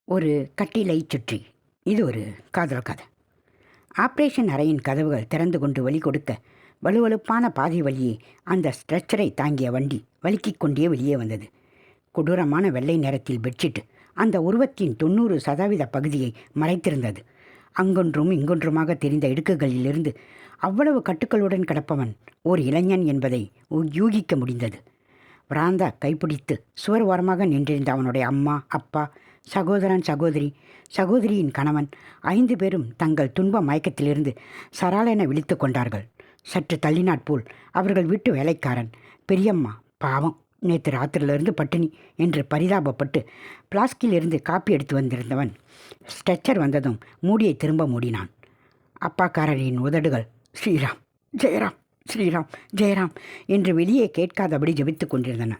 ஒரு கட்டிலை சுற்றி. இது ஒரு காதல் கதை. ஆப்ரேஷன் அறையின் கதவுகள் திறந்து கொண்டு வழி கொடுக்க வலுவழுப்பான பாதை வழியே அந்த ஸ்ட்ரெச்சரை தாங்கிய வண்டி வலிக்கிக் கொண்டே வெளியே வந்தது. கொடூரமான வெள்ளை நிறத்தில் பெட்ஷீட் அந்த உருவத்தின் 90% பகுதியை மறைத்திருந்தது. அங்கொன்றும் இங்கொன்றுமாக தெரிந்த இடுக்குகளிலிருந்து அவ்வளவு கட்டுக்களுடன் கிடப்பவன் ஓர் இளைஞன் என்பதை யூகிக்க முடிந்தது. பிராந்தா கைப்பிடித்து சுவர் ஓரமாக நின்றிருந்த அவனுடைய அம்மா, அப்பா, சகோதரன், சகோதரியின் கணவன் 5 பேரும் தங்கள் துன்ப மயக்கத்திலிருந்து சராலென விழித்து கொண்டார்கள். சற்று தள்ளினாற்போல் அவர்கள் வீட்டு வேலைக்காரன் பெரியம்மா பாவம் நேற்று ராத்திரிலிருந்து பட்டினி என்று பரிதாபப்பட்டு பிளாஸ்கிலிருந்து காப்பி எடுத்து வந்திருந்தவன் ஸ்ட்ரெச்சர் வந்ததும் மூடியை திரும்ப மூடினான். அப்பாக்காரரின் உதடுகள் ஸ்ரீராம் ஜெயராம் ஸ்ரீராம் ஜெயராம் என்று வெளியே கேட்காதபடி ஜெபித்து கொண்டிருந்தன.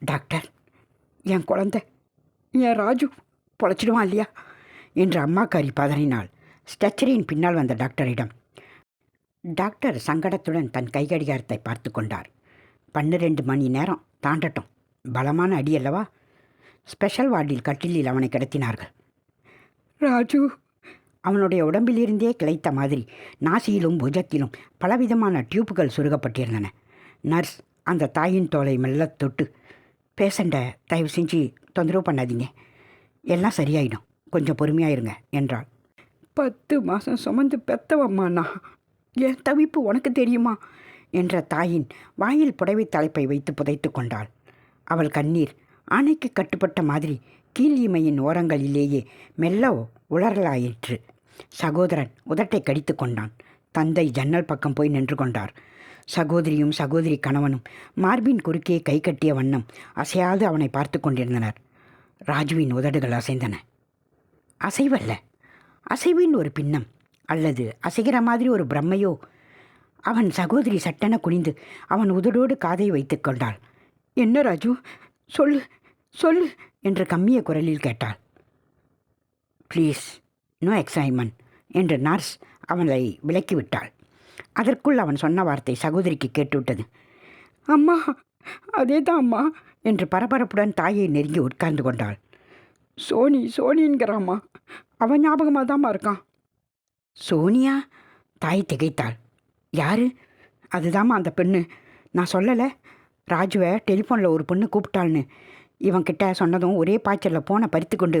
டாக்டர், என் குழந்தை, என் ராஜு பொழைச்சிடுவான் இல்லையா என்று அம்மாக்காரி பதறினாள். ஸ்ட்ரெச்சரின் பின்னால் வந்த டாக்டரிடம். டாக்டர் சங்கடத்துடன் தன் கைகடிகாரத்தை பார்த்து கொண்டார். 12 மணி நேரம் தாண்டட்டும். பலமான அடி அல்லவா? ஸ்பெஷல் வார்டில் கட்டிலில் அவனை கிடத்தினார்கள். ராஜு அவனுடைய உடம்பிலிருந்தே கிளைத்த மாதிரி நாசியிலும் புஜத்திலும் பலவிதமான டியூப்புகள் சுருகப்பட்டிருந்தன. நர்ஸ் அந்த தாயின் தோலை மெல்ல தொட்டு, பேஷண்ட்டை தயவு செஞ்சு தொந்தரவு பண்ணாதீங்க, எல்லாம் சரியாயிடும், கொஞ்சம் பொறுமையாயிருங்க என்றாள். 10 மாதம் சுமந்து பெத்தவம்மாண்ணா, என் தவிப்பு உனக்கு தெரியுமா என்ற தாயின் வாயில் புடவை தலைப்பை வைத்து புதைத்து கொண்டாள். அவள் கண்ணீர் ஆணைக்கு கட்டுப்பட்ட மாதிரி கீழ் இமையின் ஓரங்களிலேயே மெல்ல உளறலாயிற்று. சகோதரன் உதட்டை கடித்து கொண்டான். தந்தை ஜன்னல் பக்கம் போய் நின்று கொண்டார். சகோதரியும் சகோதரி கணவனும் மார்பின் குறுக்கே கை கட்டிய வண்ணம் அசையாது அவனை பார்த்து கொண்டிருந்தனர். ராஜுவின் உதடுகள் அசைந்தன. அசைவல்ல, அசைவின் ஒரு பின்னம், அல்லது அசைகிற மாதிரி ஒரு பிரம்மையோ. அவன் சகோதரி சட்டென குனிந்து அவன் உதடோடு காதை வைத்து கொண்டாள். என்ன ராஜு, சொல்லு சொல்லு என்று கம்மிய குரலில் கேட்டாள். ப்ளீஸ், நோ எக்ஸைட்மெண்ட் என்று நர்ஸ் அவனை விலக்கிவிட்டாள். அதற்குள் அவன் சொன்ன வார்த்தை சகோதரிக்கு கேட்டுவிட்டது. அம்மா, அதே தான் அம்மா என்று பரபரப்புடன் தாயை நெருங்கி உட்கார்ந்து கொண்டாள். சோனிங்கிறாம்மா, அவன் ஞாபகமாக தான்மா இருக்கான். சோனியா? தாய் திகைத்தாள். யாரு? அதுதாம்மா அந்த பெண்ணு. நான் சொல்லலை, ராஜுவை டெலிஃபோனில் ஒரு பொண்ணு கூப்பிட்டாள்னு. இவன்கிட்ட சொன்னதும் ஒரே பாய்ச்சலில் போனை பறித்து கொண்டு,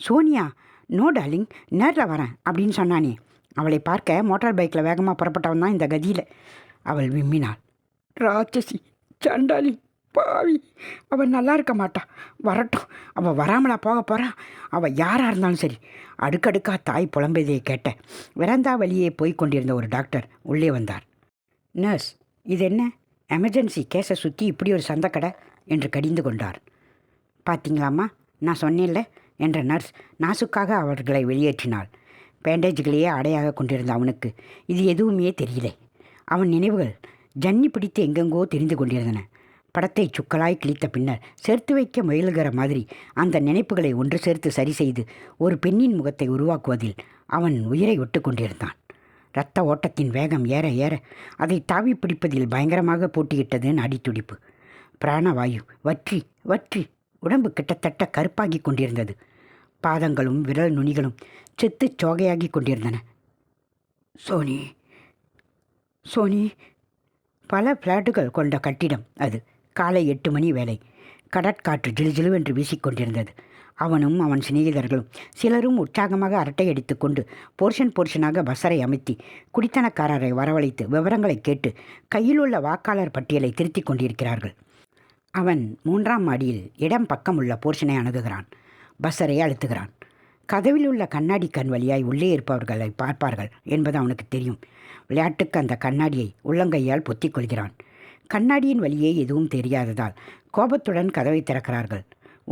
சோனியா, நோ டார்லிங், நேரில் வரேன் அப்படின்னு சொன்னானே. அவளை பார்க்க மோட்டார் பைக்கில் வேகமாக புறப்பட்டவன் தான் இந்த கதியில். அவள் விம்மினாள். ராட்சசி, சண்டாளி, பாவி, அவள் நல்லா இருக்க மாட்டா. வரட்டும், அவள் வராமலா போக போகிறா? அவள் யாராக இருந்தாலும் சரி. அடுக்கடுக்காக தாய் புலம்பெதையை கேட்ட விரந்தா வழியே போய் கொண்டிருந்த ஒரு டாக்டர் உள்ளே வந்தார். நர்ஸ், இது என்ன எமர்ஜென்சி கேஸை சுற்றி இப்படி ஒரு சந்தக்கடை என்று கடிந்து கொண்டார். பார்த்தீங்களாம்மா, நான் சொன்னேன்ல என்ற நர்ஸ் நாசுக்காக அவர்களை வெளியேற்றினாள். பேண்டேஜ்களையே அடையாக கொண்டிருந்த அவனுக்கு இது எதுவுமே தெரியலை. அவன் நினைவுகள் ஜன்னி பிடித்து எங்கெங்கோ தெரிந்து கொண்டிருந்தன. படத்தை சுக்கலாய் கிழித்த பின்னர் சேர்த்து வைக்க முயலுகிற மாதிரி அந்த நினைப்புகளை ஒன்று சேர்த்து சரி செய்து ஒரு பெண்ணின் முகத்தை உருவாக்குவதில் அவன் உயிரை விட்டு கொண்டிருந்தான். இரத்த ஓட்டத்தின் வேகம் ஏற ஏற அதை தாவி பிடிப்பதில் பயங்கரமாக போட்டியிட்டது நாடித்துடிப்பு. பிராணவாயு வற்றி வற்றி உடம்பு கிட்டத்தட்ட கருப்பாகி கொண்டிருந்தது. பாதங்களும் விரல் நுனிகளும் செத்து சோகையாகி கொண்டிருந்தன. சோனி சோனி. பல ஃப்ளாட்டுகள் கொண்ட கட்டிடம் அது. காலை 8 மணி வேலை. கடற்காற்று ஜிலுஜிலுவென்று வீசிக்கொண்டிருந்தது. அவனும் அவன் சிநேகிதர்களும் சிலரும் உற்சாகமாக அரட்டை அடித்து கொண்டு போர்ஷனாக பஸ்ஸரை அமைத்தி குடித்தனக்காரரை வரவழைத்து விவரங்களை கேட்டு கையில் உள்ள வாக்காளர் பட்டியலை திருத்தி கொண்டிருக்கிறார்கள். அவன் 3ஆம் மாடியில் இடம் பக்கம் உள்ள போர்ஷனை அணுகுகிறான். பஸ்ஸரை அழுத்துகிறான். கதவில் உள்ள கண்ணாடி கண் வழியாய் உள்ளே இருப்பவர்களை பார்ப்பார்கள் என்பது அவனுக்கு தெரியும். விளையாட்டுக்கு அந்த கண்ணாடியை உள்ளங்கையால் பொத்திக் கொள்கிறான். கண்ணாடியின் வழியே எதுவும் தெரியாததால் கோபத்துடன் கதவை திறக்கிறார்கள்.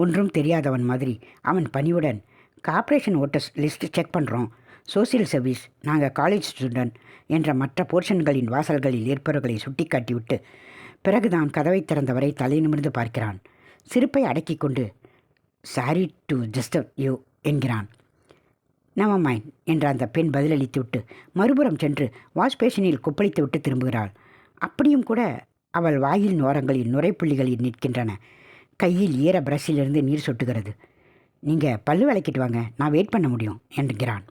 ஒன்றும் தெரியாதவன் மாதிரி அவன் பணிவுடன், கார்ப்பரேஷன் ஓட்டர்ஸ் லிஸ்ட் செக் பண்ணுறோம், சோசியல் சர்வீஸ், நாங்கள் காலேஜ் ஸ்டூடெண்ட் என்ற மற்ற போர்ஷன்களின் வாசல்களில் இருப்பவர்களை சுட்டி காட்டிவிட்டு பிறகுதான் கதவை திறந்தவரை தலை நிமிர்ந்து பார்க்கிறான். சிரிப்பை அடக்கி கொண்டு, சாரி டு டிஸ்டர்ப் யூ என்கிறான். நெவர் மைண்ட் என்ற அந்த பெண் பதிலளித்து விட்டு மறுபுறம் சென்று வாஷ் பேஷனில் கொப்பளித்து விட்டு திரும்புகிறாள். அப்படியும் கூட அவள் வாயில் ஓரங்களில் நுரைப்புள்ளிகளில் நிற்கின்றன. கையில் ஈர பிரஷிலிருந்து நீர் சொட்டுகிறது. நீங்கள் பல்லு விளக்கிட்டு வாங்க, நான் வெயிட் பண்ண முடியும் என்கிறான்.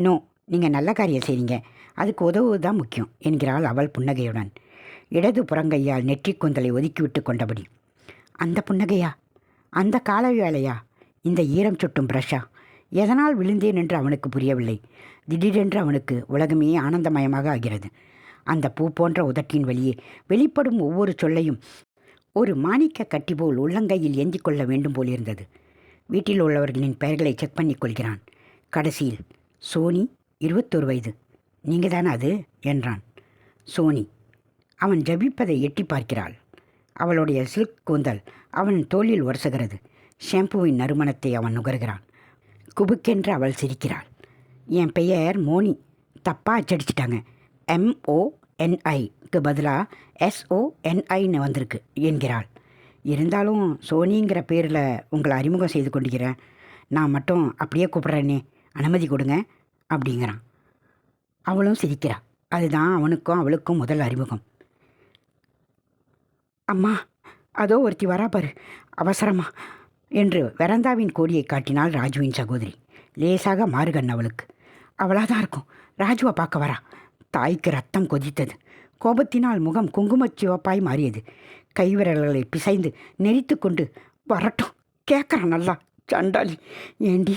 நோ, நீங்கள் நல்ல காரியம் செய்றீங்க, அதுக்கு உதவுவது தான் முக்கியம் என்கிறாள் அவள் புன்னகையுடன், இடது புறங்கையால் நெற்றி கூந்தலை ஒதுக்கிவிட்டு கொண்டபடி. அந்த புன்னகையா? அந்த கால வேலையா? இந்த ஈரம் சுட்டும் பிரஷா? எதனால் விழுந்தேன் என்று அவனுக்கு புரியவில்லை. திடீரென்று அவனுக்கு உலகமே ஆனந்தமயமாக ஆகிறது. அந்த பூ போன்ற உதட்டின் வழியே வெளிப்படும் ஒவ்வொரு சொல்லையும் ஒரு மாணிக்க கட்டி போல் உள்ளங்கையில் ஏந்தி கொள்ள வேண்டும் போலிருந்தது. வீட்டில் உள்ளவர்களின் பெயர்களை செக் பண்ணி கொள்கிறான். கடைசியில், சோனி, 21 வயது, நீங்கள் தானே அது என்றான். சோனி. அவன் ஜபிப்பதை எட்டி பார்க்கிறாள். அவளுடைய சில்க் கூந்தல் அவன் தோளில் உரசுகிறது. ஷாம்புவின் நறுமணத்தை அவன் நுகர்கிறான். குபுக்கென்று அவள் சிரிக்கிறாள். என் பெயர் மோனி, தப்பாக அச்சடிச்சிட்டாங்க. MONIக்கு பதிலாக SONIன்னு வந்திருக்கு என்கிறாள். இருந்தாலும் சோனிங்கிற பேரில் உங்களை அறிமுகம் செய்து கொண்டிருக்கிறேன். நான் மட்டும் அப்படியே கூப்பிட்றேனே, அனுமதி கொடுங்க அப்படிங்கிறான். அவளும் சிரிக்கிறாள். அதுதான் அவனுக்கும் அவளுக்கும் முதல் அறிமுகம். அம்மா, அதோ ஒருத்தி வரா பாரு, அவசரமா என்று வெரந்தாவின் கோடியை காட்டினாள் ராஜுவின் சகோதரி. லேசாக மாறுகண் அவளுக்கு. அவளாதான் இருக்கும், ராஜுவை பார்க்க வரா. தாய்க்கு ரத்தம் கொதித்தது. கோபத்தினால் முகம் குங்குமச் சிவப்பாய் மாறியது. கைவிரல்களை பிசைந்து நெரித்து கொண்டு, வரட்டும், கேட்குறான் நல்லா, சண்டாளி. ஏண்டி,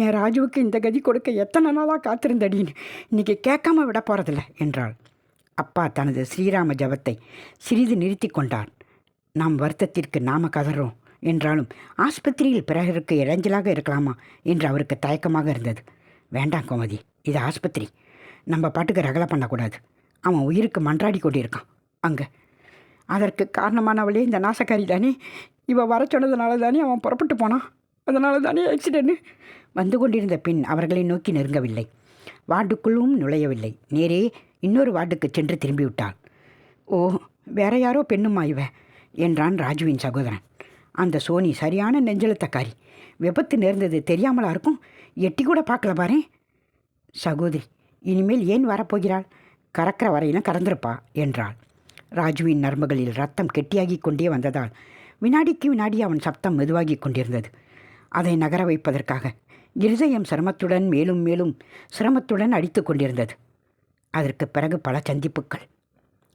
என் ராஜுவுக்கு இந்த கதி கொடுக்க எத்தனை நாளாக காத்திருந்தடின்னு இன்றைக்கி கேட்காம விட போகிறதில்ல என்றாள். அப்பா தனது ஸ்ரீராம ஜபத்தை சிறிது நிறுத்தி கொண்டார். நாம் வருத்தத்திற்கு நாம கதறோம் என்றாலும் ஆஸ்பத்திரியில் பிறருக்கு இடைஞ்சலாக இருக்கலாமா என்று அவருக்கு தயக்கமாக இருந்தது. வேண்டாம் கோமதி, இது ஆஸ்பத்திரி, நம்ம பாட்டுக்கு ரகலை பண்ணக்கூடாது. அவன் உயிருக்கு மன்றாடி கொண்டிருக்கான் அங்கே. அதற்கு காரணமானவளே இந்த நாசக்காரி தானே. இவள் வர சொன்னதுனால தானே அவன் புறப்பட்டு போனான். அதனால தானே ஆக்சிடென்ட். வந்து கொண்டிருந்த பெண் அவர்களை நோக்கி நெருங்கவில்லை. வார்டுக்குள்ளும் நுழையவில்லை. நேரே இன்னொரு வார்டுக்கு சென்று திரும்பிவிட்டாள். ஓ, வேற யாரோ பெண்ணுமா இவ என்றான் ராஜுவின் சகோதரன். அந்த சோனி சரியான நெஞ்செழுத்தக்காரி. விபத்து நேர்ந்தது தெரியாமலா இருக்கும், எட்டி கூட பார்க்கல பாரு. சகோதரி, இனிமேல் ஏன் வரப்போகிறாள்? கறக்கிற வரையிலும் கறந்திருப்பா என்றாள். ராஜுவின் நரம்புகளில் ரத்தம் கெட்டியாகி கொண்டே வந்ததால் வினாடிக்கு வினாடி அவன் சப்தம் மெதுவாகி கொண்டிருந்தது. அதை நகர வைப்பதற்காக இருதயம் சிரமத்துடன் மேலும் மேலும் சிரமத்துடன் அடித்து கொண்டிருந்தது. அதற்கு பிறகு பல சந்திப்புகள்.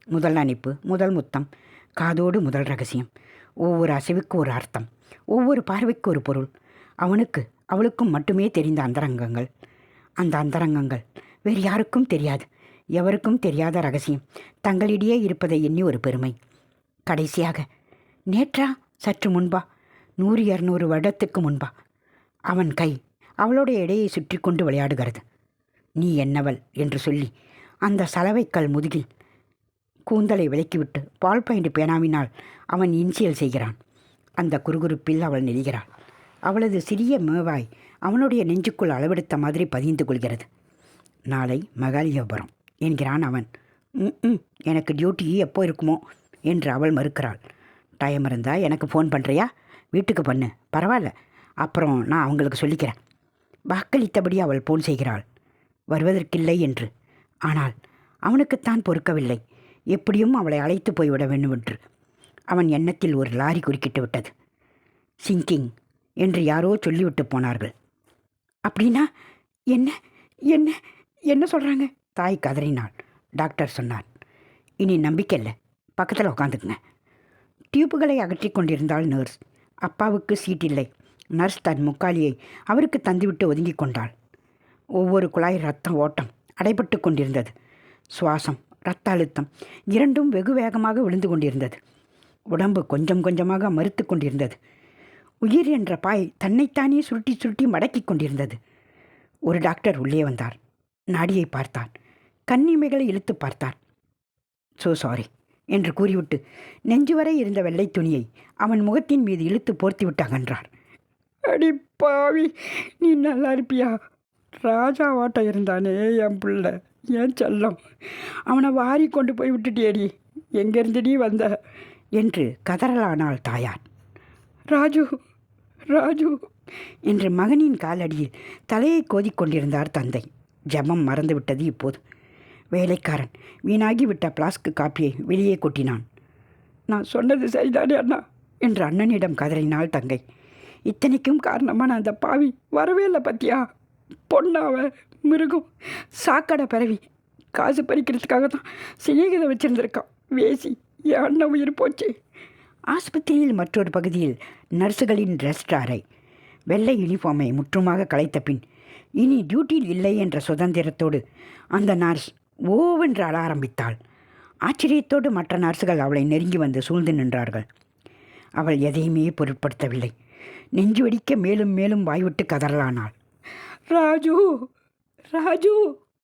முதல் அணைப்பு, முதல் முத்தம், காதோடு முதல் ரகசியம். ஒவ்வொரு அசைவுக்கு ஒரு அர்த்தம், ஒவ்வொரு பார்வைக்கு ஒரு பொருள். அவனுக்கு அவளுக்கும் மட்டுமே தெரிந்த அந்தரங்கங்கள். அந்த அந்தரங்கங்கள் வேறு யாருக்கும் தெரியாது. எவருக்கும் தெரியாத ரகசியம் தங்களிடையே இருப்பதை எண்ணி ஒரு பெருமை. கடைசியாக, நேற்றா, சற்று முன்பா, 100-200 வருடத்துக்கு முன்பா, அவன் கை அவளுடைய இடையை சுற்றி கொண்டு விளையாடுகிறது. நீ என்னவள் என்று சொல்லி அந்த சலவைக்கல் முதுகில் கூந்தலை விலக்கிவிட்டு பால் பாயிண்ட் பேனாவினால் அவன் இன்சியல் செய்கிறான். அந்த குறுகுறுப்பில் அவள் நெளிகிறாள். அவளது சிறிய மேவாய் அவனுடைய நெஞ்சுக்குள் அளவெடுத்த மாதிரி பதிந்து கொள்கிறது. நாளை மகாலியபுரம் என்கிறான் அவன். எனக்கு டியூட்டி எப்போ இருக்குமோ என்று அவள் மறுக்கிறாள். டைம் இருந்தால் எனக்கு ஃபோன் பண்ணுறியா? வீட்டுக்கு பண்ணு, பரவாயில்ல, அப்புறம் நான் அவங்களுக்கு சொல்லிக்கிறேன். வாக்களித்தபடி அவள் ஃபோன் செய்கிறாள், வருவதற்கில்லை என்று. ஆனால் அவனுக்குத்தான் பொறுக்கவில்லை. எப்படியும் அவளை அழைத்து போய்விட வேண்டுமென்று அவன் எண்ணத்தில் ஒரு லாரி குறுக்கிட்டு விட்டது. சிங்கிங் என்று யாரோ சொல்லிவிட்டு போனார்கள். அப்படின்னா என்ன என்ன என்ன சொல்கிறாங்க? தாய் கதறினாள். டாக்டர் சொன்னார், இனி நம்பிக்கை இல்லை, பக்கத்தில் உட்காந்துக்குங்க. டியூப்புகளை அகற்றி கொண்டிருந்தாள் நர்ஸ். அப்பாவுக்கு சீட் இல்லை. நர்ஸ் தன் முக்காலியை அவருக்கு தந்துவிட்டு ஒதுங்கி கொண்டாள். ஒவ்வொரு குழாய் இரத்த ஓட்டம் அடைபட்டு கொண்டிருந்தது. சுவாசம், இரத்த அழுத்தம் இரண்டும் வெகு வேகமாக விழுந்து கொண்டிருந்தது. உடம்பு கொஞ்சம் கொஞ்சமாக மறுத்து கொண்டிருந்தது. உயிர் என்ற பாய் தன்னைத்தானே சுருட்டி சுருட்டி மடக்கி கொண்டிருந்தது. ஒரு டாக்டர் உள்ளே வந்தார். நாடியை பார்த்தார். கண்ணிமைகளை இழுத்து பார்த்தார். சோ சாரி என்று கூறிவிட்டு நெஞ்சு வரை இருந்த வெள்ளை துணியை அவன் முகத்தின் மீது இழுத்து போர்த்திவிட்டு அகன்றார். அடி பாவி, நீ நல்லா இருப்பியா? ராஜாவாட்ட இருந்தானே என் பிள்ளை, என் செல்லம், அவனை வாரி கொண்டு போய் விட்டுட்டியடி. எங்கேருந்துடி வந்த என்று கதறலானாள் தாயார். ராஜு ராஜு என்று மகனின் காலடியில் தலையை கோதிக்கொண்டிருந்தார் தந்தை. ஜபம் மறந்துவிட்டது இப்போது. வேலைக்காரன் வீணாகிவிட்ட பிளாஸ்க் காப்பியை வெளியே கொட்டினான். நான் சொன்னது சரிதானே அண்ணா என்று அண்ணனிடம் கதறினாள் தங்கை. இத்தனைக்கும் காரணமான அந்த பாவி வரவே இல்லை பத்தியா? பொண்ணாவ மிருகம், சாக்கடை பிறவி, காசு பறிக்கிறதுக்காக தான் சிநேகிதை வச்சுருந்துருக்கான். வேசி, என் அண்ணன் உயிர் போச்சு. ஆஸ்பத்திரியில் மற்றொரு பகுதியில் நர்ஸுகளின் ரெஸ்ட் அறை. வெள்ளை யூனிஃபார்மை முற்றுமாக கலைத்த பின் இனி டியூட்டியில் இல்லை என்ற சுதந்திரத்தோடு அந்த நர்ஸ் ஓவென்று அழ ஆரம்பித்தாள். ஆச்சரியத்தோடு மற்ற நர்ஸுகள் அவளை நெருங்கி வந்து சூழ்ந்து நின்றார்கள். அவள் எதையுமே பொருட்படுத்தவில்லை. நெஞ்சு வெடிக்க மேலும் மேலும் வாய்விட்டு கதறலானாள். ராஜு, ராஜு.